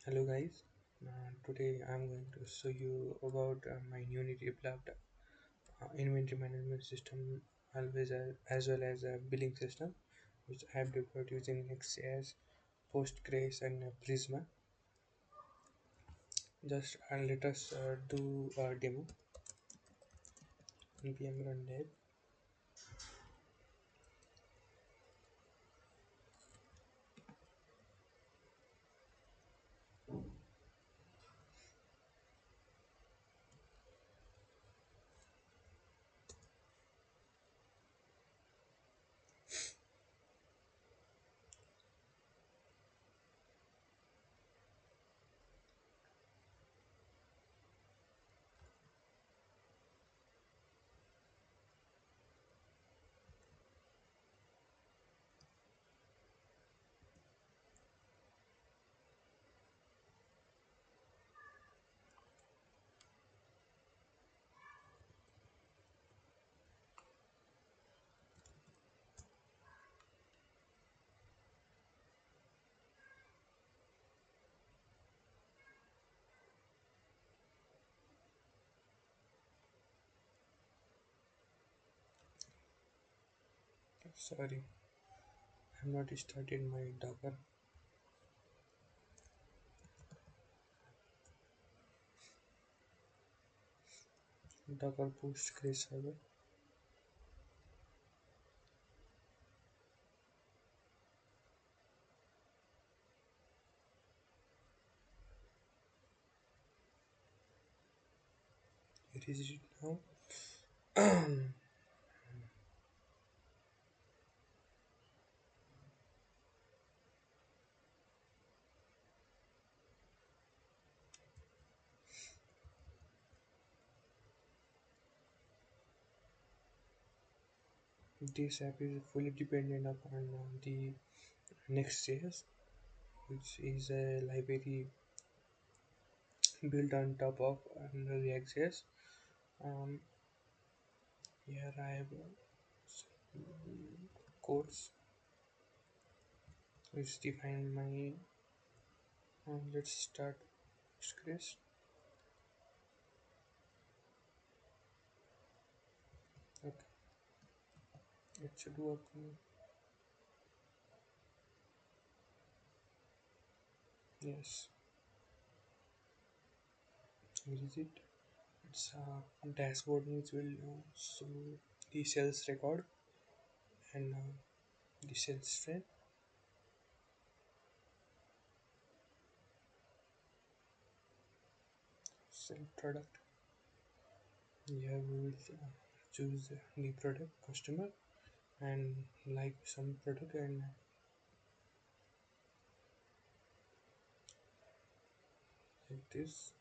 Hello guys, today I'm going to show you about my newly developed inventory management system as well as a billing system which I have developed using Next.js, Postgres and Prisma. Just let us do a demo. npm run dev. Sorry, I have not started my Docker Postgres server. Here is it now. This app is fully dependent upon the Next.js, which is a library built on top of React.js. Um, Here I have some codes which define my. Let's start Postgres. Okay, it should work. Yes, here is it. It's a dashboard which will show the sales record and the sales trend. Sell product. Here we will choose the product customer and like some product and like this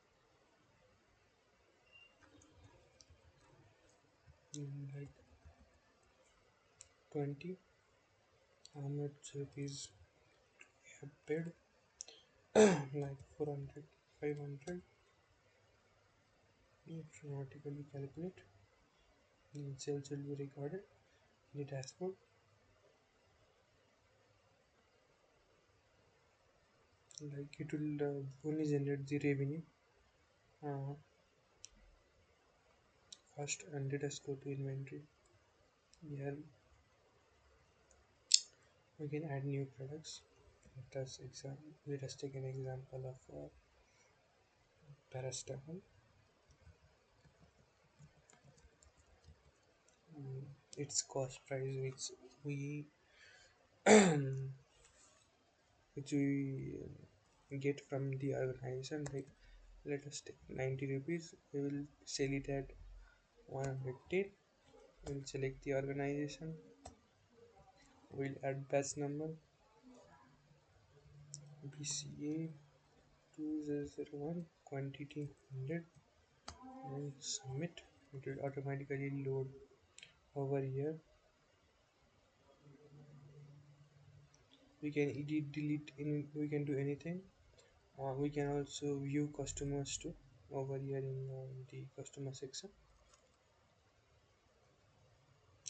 like 20. How much rupees we have paid? Like 400, 500. You should automatically calculate. The sales will be recorded in the dashboard. Like it will only generate the revenue uh, first, and let us go to inventory. Here we can add new products. Let us take an example of paracetamol. Its cost price we which we get from the organization, like let us take 90 rupees. We will sell it at 110. We'll select the organization. We'll add batch number BCA 2001, quantity 100, and submit. It will automatically load over here. We can edit, delete, we can do anything. We can also view customers too over here in the customer section.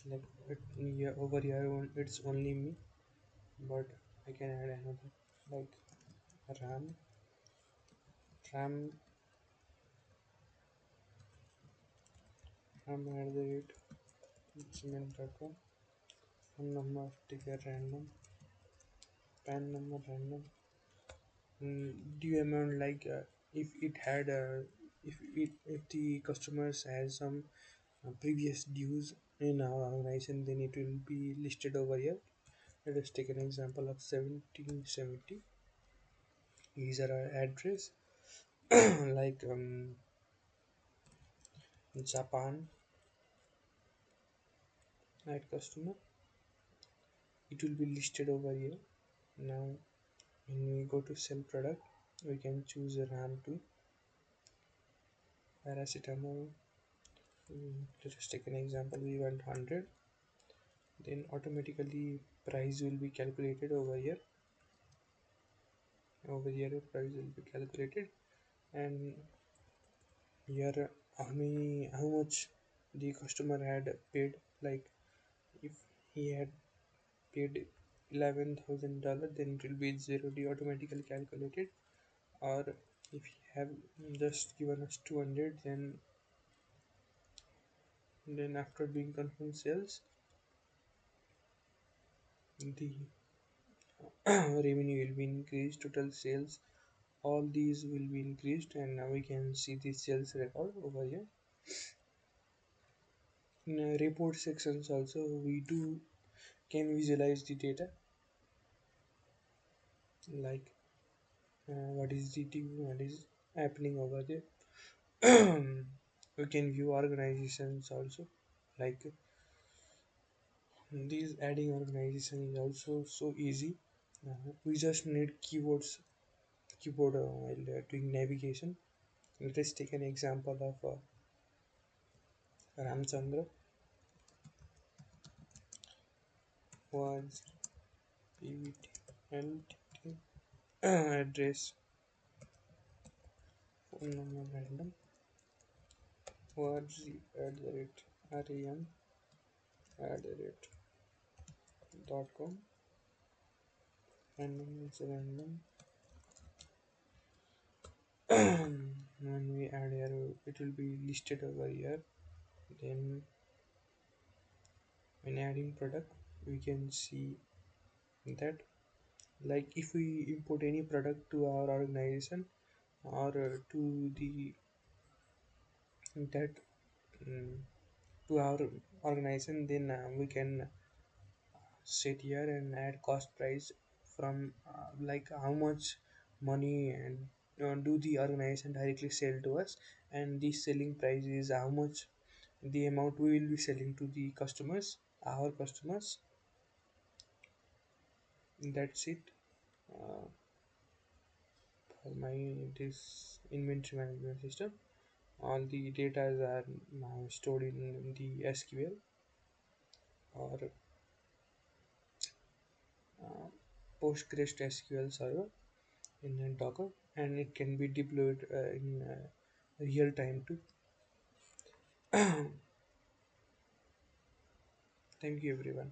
Like yeah, over here it's only me, but I can add another like RAM. ram ram@gmail.com. Phone number ticker random, PAN number random. Due amount like if it had if the customers has some previous dues in our organization, then it will be listed over here. Let us take an example of 1770. These are our address like Japan at customer. It will be listed over here. Now when we go to sell product, we can choose a RAM to paracetamol. Let us take an example. We want 100. Then automatically price will be calculated over here. Over here price will be calculated, and here how much the customer had paid. Like if he had paid $11,000, then it will be 0D automatically calculated. Or if you have just given us 200, then after doing confirm sales, the revenue will be increased, total sales, all these will be increased, and now we can see the sales record over here. In report sections also we do can visualize the data, like what is the team, what is happening over there. We can view organizations also, like these adding organization is also so easy. We just need keyboard while doing navigation. Let us take an example of Ramchandra was PVT LTT address, phone number random, was @ram .com, random is random. When we add here, it will be listed over here. Then when adding product, we can see that, like if we import any product to our organization or to the that um, to our organization, then we can sit here and add cost price from like how much money and do the organization directly sell to us, and the selling price is how much the amount we will be selling to the customers, our customers. That's it for my this inventory management system. All the data are stored in the SQL or uh, PostgreSQL server in a Docker, and it can be deployed in real time too. Thank you, everyone.